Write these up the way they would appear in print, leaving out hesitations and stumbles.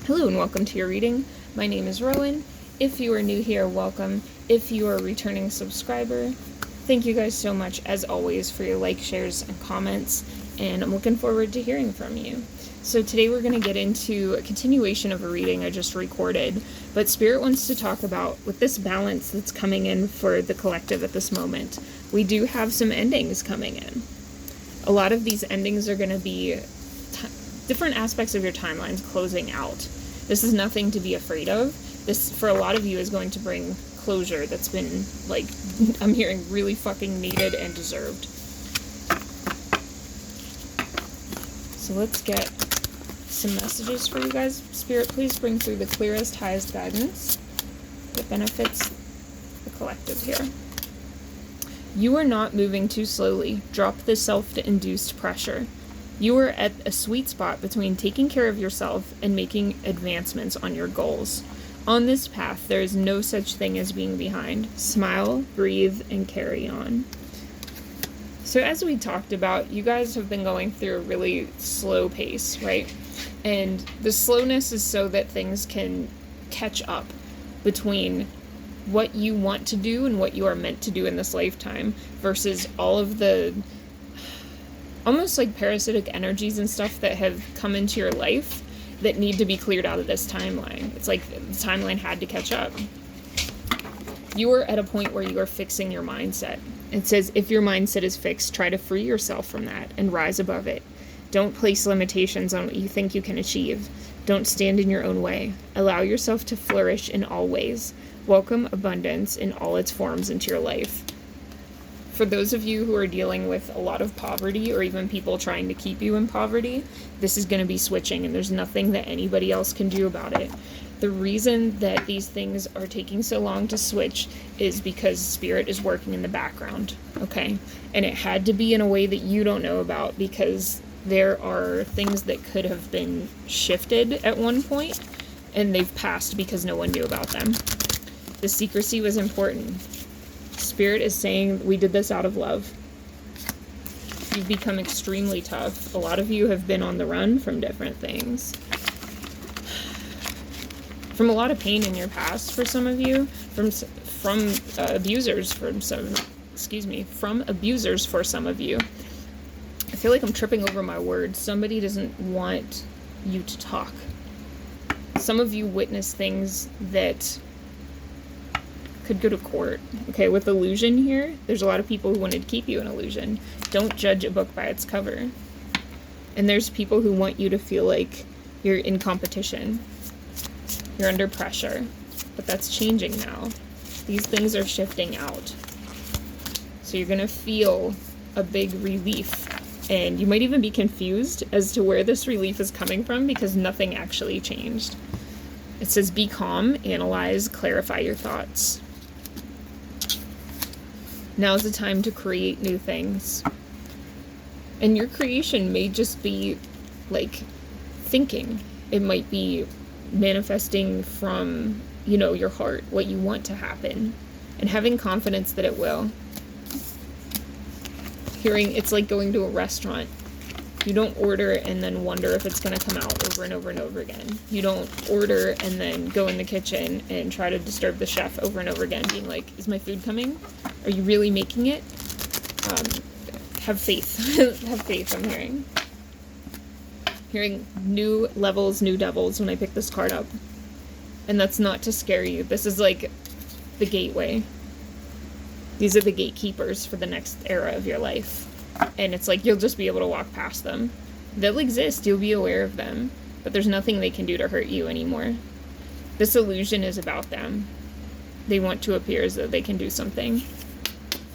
Hello and welcome to your reading. My name is Rowan. If you are new here, welcome. If you are a returning subscriber, thank you guys so much, as always, for your likes, shares, and comments, and I'm looking forward to hearing from you. So today we're going to get into a continuation of a reading I just recorded, but Spirit wants to talk about, with this balance that's coming in for the collective at this moment, we do have some endings coming in. A lot of these endings are going to be different aspects of your timelines closing out. This is nothing to be afraid of. This, for a lot of you, is going to bring closure that's been, like, I'm hearing really fucking needed and deserved. So let's get some messages for you guys. Spirit, please bring through the clearest, highest guidance that benefits the collective here. You are not moving too slowly. Drop the self-induced pressure. You are at a sweet spot between taking care of yourself and making advancements on your goals. On this path, there is no such thing as being behind. Smile, breathe, and carry on. So as we talked about, you guys have been going through a really slow pace, right? And the slowness is so that things can catch up between what you want to do and what you are meant to do in this lifetime versus all of the almost like parasitic energies and stuff that have come into your life that need to be cleared out of this timeline. It's like the timeline had to catch up. You are at a point where you are fixing your mindset. It says, if your mindset is fixed, try to free yourself from that and rise above it. Don't place limitations on what you think you can achieve. Don't stand in your own way. Allow yourself to flourish in all ways. Welcome abundance in all its forms into your life. For those of you who are dealing with a lot of poverty or even people trying to keep you in poverty, this is going to be switching and there's nothing that anybody else can do about it. The reason that these things are taking so long to switch is because Spirit is working in the background, okay? And it had to be in a way that you don't know about because there are things that could have been shifted at one point and they've passed because no one knew about them. The secrecy was important. Spirit is saying we did this out of love. You've become extremely tough. A lot of you have been on the run from different things. From a lot of pain in your past for some of you, from abusers from abusers for some of you. I feel like I'm tripping over my words. Somebody doesn't want you to talk. Some of you witness things that could go to court. Okay, with illusion here, there's a lot of people who wanted to keep you in illusion. Don't judge a book by its cover. And there's people who want you to feel like you're in competition. You're under pressure. But that's changing now. These things are shifting out. So you're gonna feel a big relief. And you might even be confused as to where this relief is coming from because nothing actually changed. It says be calm, analyze, clarify your thoughts. Now's the time to create new things. And your creation may just be, like, thinking. It might be manifesting from, your heart, what you want to happen. And having confidence that it will. It's like going to a restaurant. You don't order and then wonder if it's going to come out over and over and over again. You don't order and then go in the kitchen and try to disturb the chef over and over again, being like, is my food coming? Are you really making it? Have faith. Have faith, I'm hearing. Hearing new levels, new devils when I pick this card up. And that's not to scare you. This is like the gateway. These are the gatekeepers for the next era of your life. And it's like you'll just be able to walk past them. They'll exist, you'll be aware of them, but there's nothing they can do to hurt you anymore. This illusion is about them. They want to appear as though they can do something.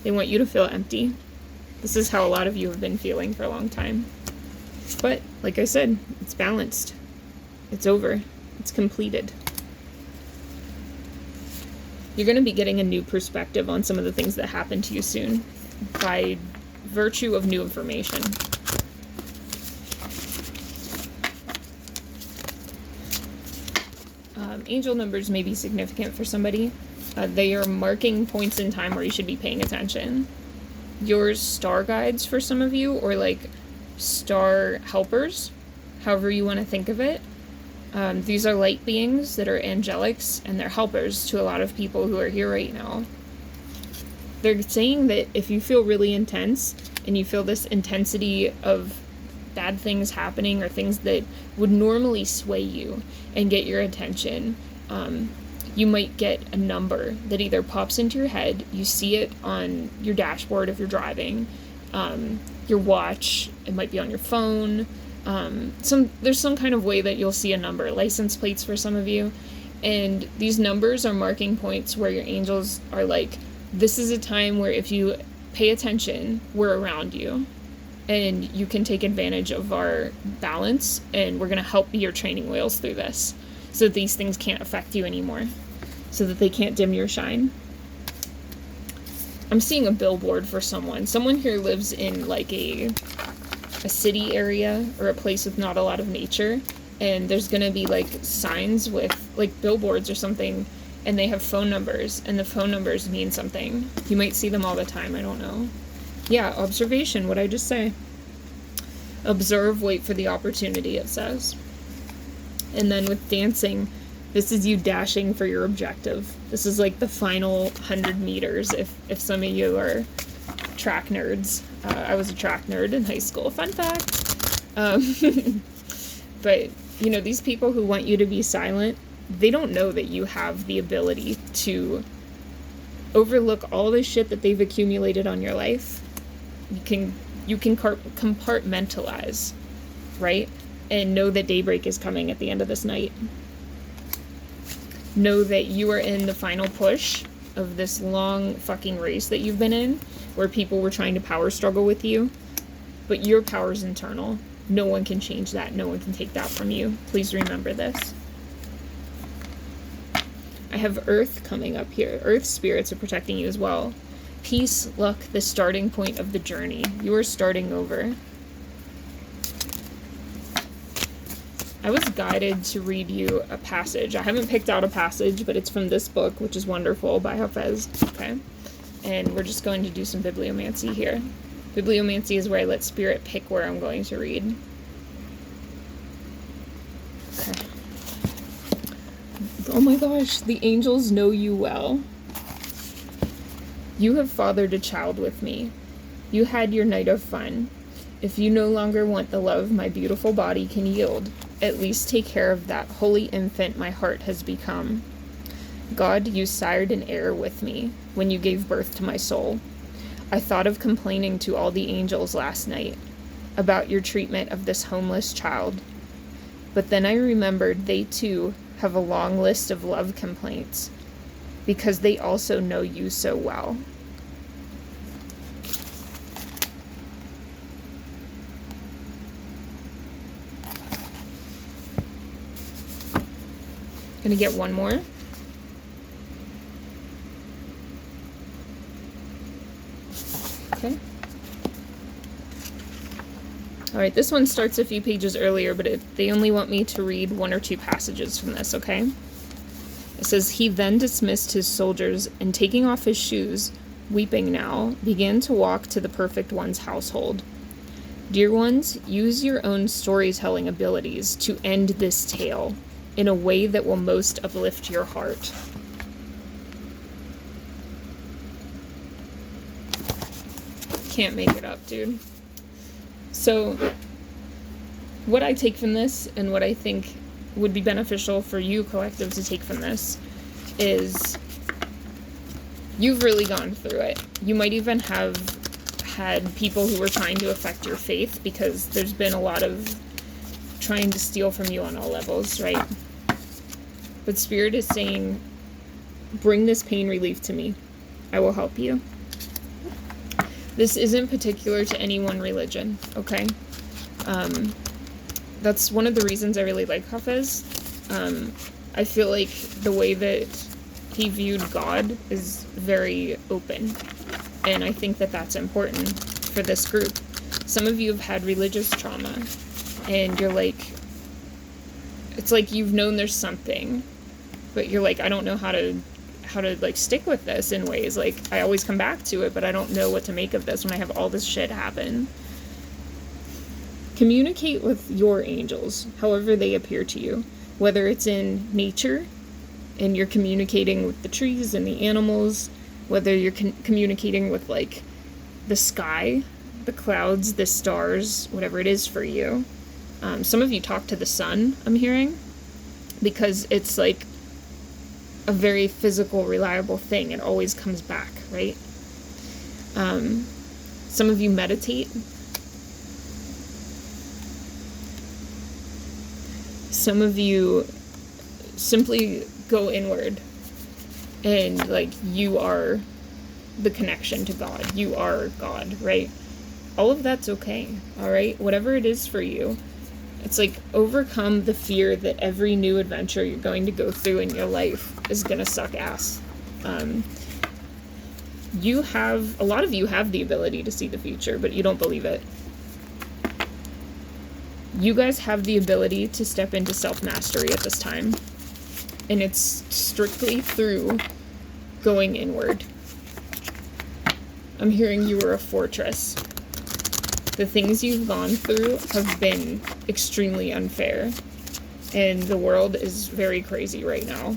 They want you to feel empty. This is how a lot of you have been feeling for a long time. But, like I said, it's balanced. It's over. It's completed. You're going to be getting a new perspective on some of the things that happen to you soon by virtue of new information. Angel numbers may be significant for somebody. They are marking points in time where you should be paying attention. Your star guides for some of you, or like star helpers, however you want to think of it, These are light beings that are angelics, and they're helpers to a lot of people who are here right now. They're saying that if you feel really intense, and you feel this intensity of bad things happening, or things that would normally sway you and get your attention, you might get a number that either pops into your head, you see it on your dashboard if you're driving, your watch, it might be on your phone, there's some kind of way that you'll see a number, license plates for some of you, and these numbers are marking points where your angels are like, this is a time where if you pay attention, we're around you, and you can take advantage of our balance, and we're going to help be your training wheels through this, so that these things can't affect you anymore, so that they can't dim your shine. I'm seeing a billboard for someone. Someone here lives in like a city area, or a place with not a lot of nature, and there's going to be like signs with like billboards or something, and they have phone numbers, and the phone numbers mean something. You might see them all the time, I don't know. Yeah, observation, what'd I just say? Observe, wait for the opportunity, it says. And then with dancing, this is you dashing for your objective. This is like the final 100 meters, if some of you are track nerds. I was a track nerd in high school, fun fact. But, you know, these people who want you to be silent, they don't know that you have the ability to overlook all the shit that they've accumulated on your life. You can compartmentalize, right? And know that daybreak is coming at the end of this night. Know that you are in the final push of this long fucking race that you've been in, where people were trying to power struggle with you, but your power's internal. No one can change that. No one can take that from you. Please remember this. I have Earth coming up here. Earth spirits are protecting you as well. Peace, luck, the starting point of the journey. You are starting over. I was guided to read you a passage. I haven't picked out a passage, but it's from this book, which is wonderful, by Hafez. Okay? And we're just going to do some bibliomancy here. Bibliomancy is where I let spirit pick where I'm going to read. Okay. Oh my gosh, the angels know you well. You have fathered a child with me. You had your night of fun. If you no longer want the love my beautiful body can yield, at least take care of that holy infant my heart has become. God, you sired an heir with me when you gave birth to my soul. I thought of complaining to all the angels last night about your treatment of this homeless child. But then I remembered they too have a long list of love complaints, because they also know you so well. Gonna get one more. Okay. Alright, this one starts a few pages earlier, but they only want me to read one or two passages from this, okay? It says, he then dismissed his soldiers, and taking off his shoes, weeping now, began to walk to the Perfect One's household. Dear ones, use your own storytelling abilities to end this tale in a way that will most uplift your heart. Can't make it up, dude. So, what I take from this, and what I think would be beneficial for you, collective, to take from this, is you've really gone through it. You might even have had people who were trying to affect your faith, because there's been a lot of trying to steal from you on all levels, right? But Spirit is saying, bring this pain relief to me. I will help you. This isn't particular to any one religion, okay? That's one of the reasons I really like Hafez. I feel like the way that he viewed God is very open, and I think that that's important for this group. Some of you have had religious trauma, and you're like, it's like you've known there's something, but you're like, I don't know how to like stick with this in ways. Like, I always come back to it, but I don't know what to make of this when I have all this shit happen. Communicate with your angels, however they appear to you. whether it's in nature and you're communicating with the trees and the animals, whether you're communicating with like the sky, the clouds, the stars, whatever it is for you. Some of you talk to the sun, I'm hearing, because it's like a very physical, reliable thing. It always comes back, right? Some of you meditate. Some of you simply go inward and like you are the connection to God. You are God, right? All of that's okay, all right? Whatever it is for you, it's like overcome the fear that every new adventure you're going to go through in your life is gonna suck ass. A lot of you have the ability to see the future, but you don't believe it. You guys have the ability to step into self-mastery at this time. And it's strictly through going inward. I'm hearing you were a fortress. The things you've gone through have been extremely unfair. And the world is very crazy right now.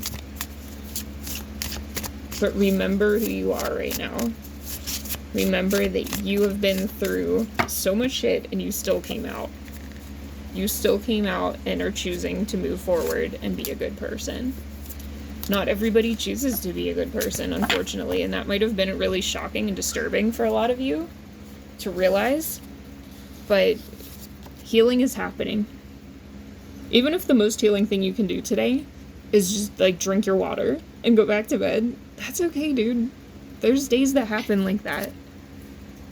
But remember who you are right now. Remember that you have been through so much shit and you still came out. You still came out and are choosing to move forward and be a good person. Not everybody chooses to be a good person, unfortunately, and that might have been really shocking and disturbing for a lot of you to realize. But healing is happening. Even if the most healing thing you can do today is just like drink your water and go back to bed, that's okay, dude. There's days that happen like that.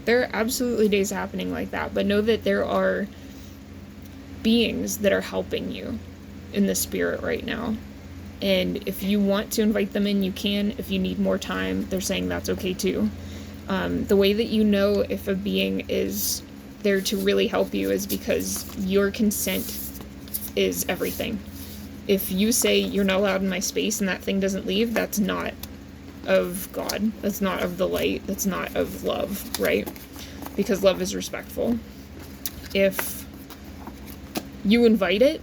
There are absolutely days happening like that, but know that there are beings that are helping you in the spirit right now. And if you want to invite them in, you can. If you need more time, they're saying that's okay too. The way that you know if a being is there to really help you is because your consent is everything. If you say you're not allowed in my space and that thing doesn't leave, that's not of God. That's not of the light. That's not of love, right? Because love is respectful. If you invite it,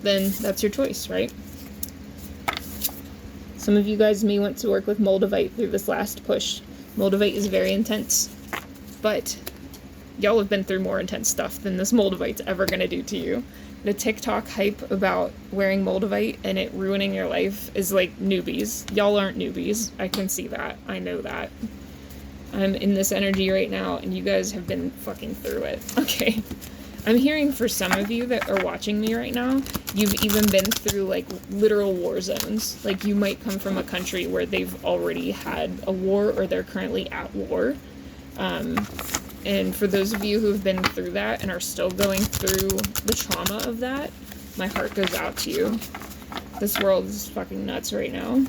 then that's your choice, right? Some of you guys may want to work with Moldavite through this last push. Moldavite is very intense, but y'all have been through more intense stuff than this Moldavite's ever going to do to you. The TikTok hype about wearing Moldavite and it ruining your life is like newbies. Y'all aren't newbies. I can see that. I know that. I'm in this energy right now, and you guys have been fucking through it. Okay. I'm hearing for some of you that are watching me right now, you've even been through like literal war zones. Like you might come from a country where they've already had a war or they're currently at war. And for those of you who have been through that and are still going through the trauma of that, my heart goes out to you. This world is fucking nuts right now.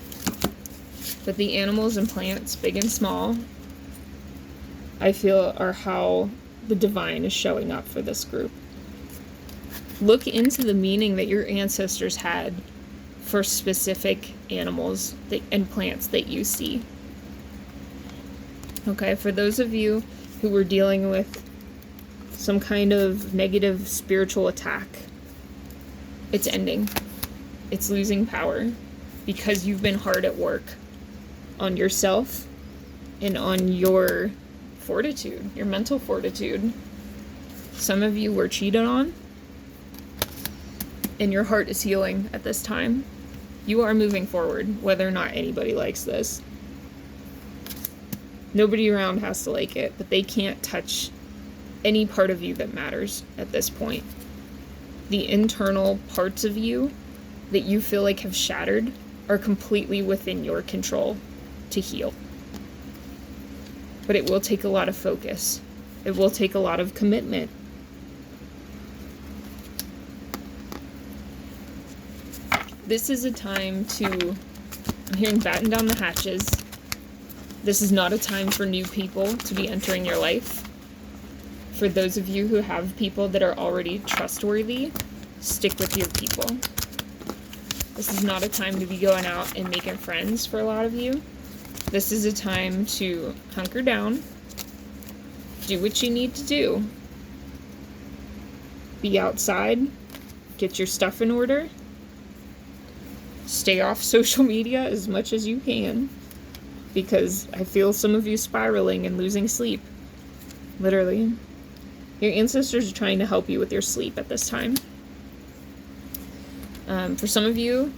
But the animals and plants, big and small, I feel are how the divine is showing up for this group. Look into the meaning that your ancestors had for specific animals and plants that you see. Okay, for those of you who were dealing with some kind of negative spiritual attack, it's ending. It's losing power because you've been hard at work on yourself and on your fortitude, your mental fortitude. Some of you were cheated on, and your heart is healing at this time. You are moving forward, whether or not anybody likes this. Nobody around has to like it, but they can't touch any part of you that matters at this point. The internal parts of you that you feel like have shattered are completely within your control to heal. But it will take a lot of focus. It will take a lot of commitment. This is a time to, I'm hearing batten down the hatches. This is not a time for new people to be entering your life. For those of you who have people that are already trustworthy, stick with your people. This is not a time to be going out and making friends for a lot of you. This is a time to hunker down, do what you need to do, be outside, get your stuff in order, Stay off social media as much as you can, because I feel some of you spiraling and losing sleep. Literally. Your ancestors are trying to help you with your sleep at this time. For some of you,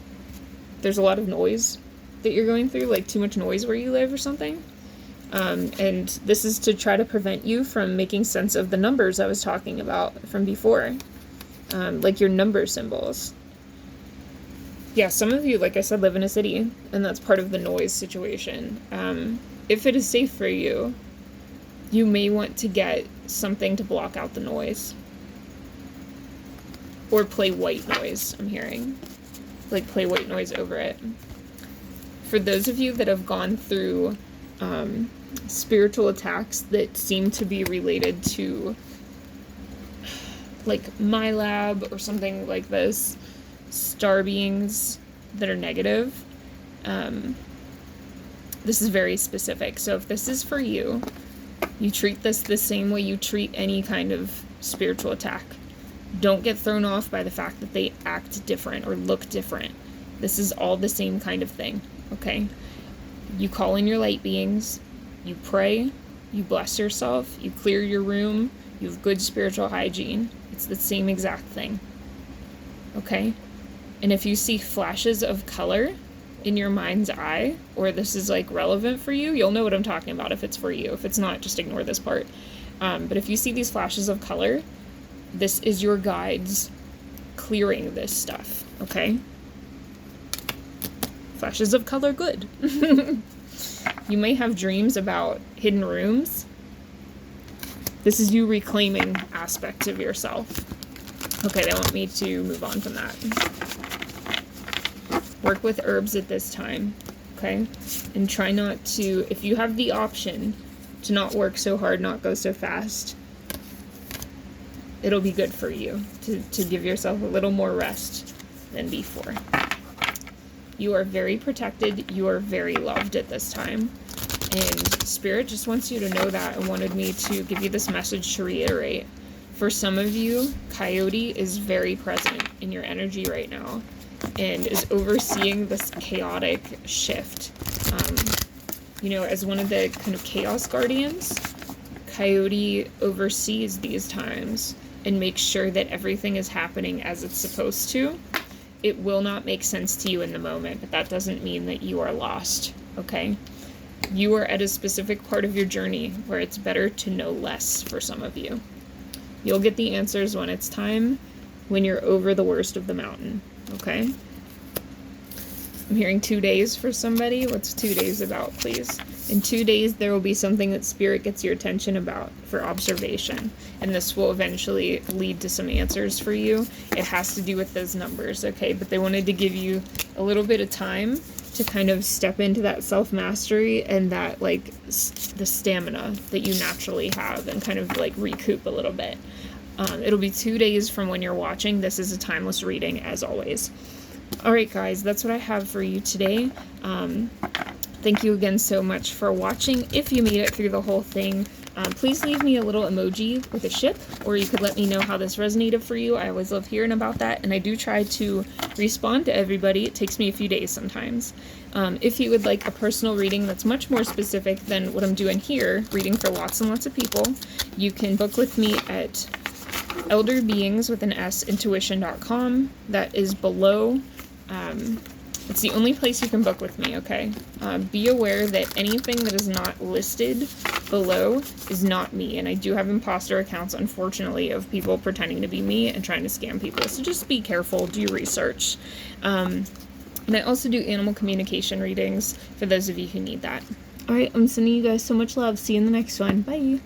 there's a lot of noise that you're going through, like too much noise where you live or something. And this is to try to prevent you from making sense of the numbers I was talking about from before. Like your number symbols. Yeah, some of you, like I said, live in a city, and that's part of the noise situation. If it is safe for you, you may want to get something to block out the noise. Or play white noise, I'm hearing. Like, play white noise over it. For those of you that have gone through spiritual attacks that seem to be related to, like, my lab or something like this, star beings that are negative, this is very specific. So if this is for you, you treat this the same way you treat any kind of spiritual attack. Don't get thrown off by the fact that they act different or look different. This is all the same kind of thing, okay? You call in your light beings, you pray, you bless yourself, you clear your room, you have good spiritual hygiene. It's the same exact thing, okay? And if you see flashes of color in your mind's eye, or this is like relevant for you, you'll know what I'm talking about if it's for you. If it's not, just ignore this part. But if you see these flashes of color, this is your guides clearing this stuff, okay? Flashes of color, good. You may have dreams about hidden rooms. This is you reclaiming aspects of yourself. Okay, they want me to move on from that. Work with herbs at this time, okay? And try not to, if you have the option to not work so hard, not go so fast, it'll be good for you to give yourself a little more rest than before. You are very protected. You are very loved at this time. And Spirit just wants you to know that and wanted me to give you this message to reiterate. For some of you, Coyote is very present in your energy right now and is overseeing this chaotic shift. You know, as one of the kind of chaos guardians, Coyote oversees these times and makes sure that everything is happening as it's supposed to. It will not make sense to you in the moment, but that doesn't mean that you are lost, okay? You are at a specific part of your journey where it's better to know less for some of you. You'll get the answers when it's time, when you're over the worst of the mountain, okay? I'm hearing 2 days for somebody. What's 2 days about, please? In 2 days, there will be something that Spirit gets your attention about for observation, and this will eventually lead to some answers for you. It has to do with those numbers, okay? But they wanted to give you a little bit of time to kind of step into that self-mastery and that, like, the stamina that you naturally have and kind of, like, recoup a little bit. It'll be 2 days from when you're watching. This is a timeless reading, as always. Alright, guys, that's what I have for you today. Thank you again so much for watching. If you made it through the whole thing, please leave me a little emoji with a ship, or you could let me know how this resonated for you. I always love hearing about that, and I do try to respond to everybody. It takes me a few days sometimes. If you would like a personal reading that's much more specific than what I'm doing here, reading for lots and lots of people, you can book with me at Elderbeingsintuition.com. That is below. It's the only place you can book with me, okay? Be aware that anything that is not listed below is not me, and I do have imposter accounts, unfortunately, of people pretending to be me and trying to scam people, so just be careful, do research. And I also do animal communication readings for those of you who need that. Alright, I'm sending you guys so much love. See you in the next one. Bye!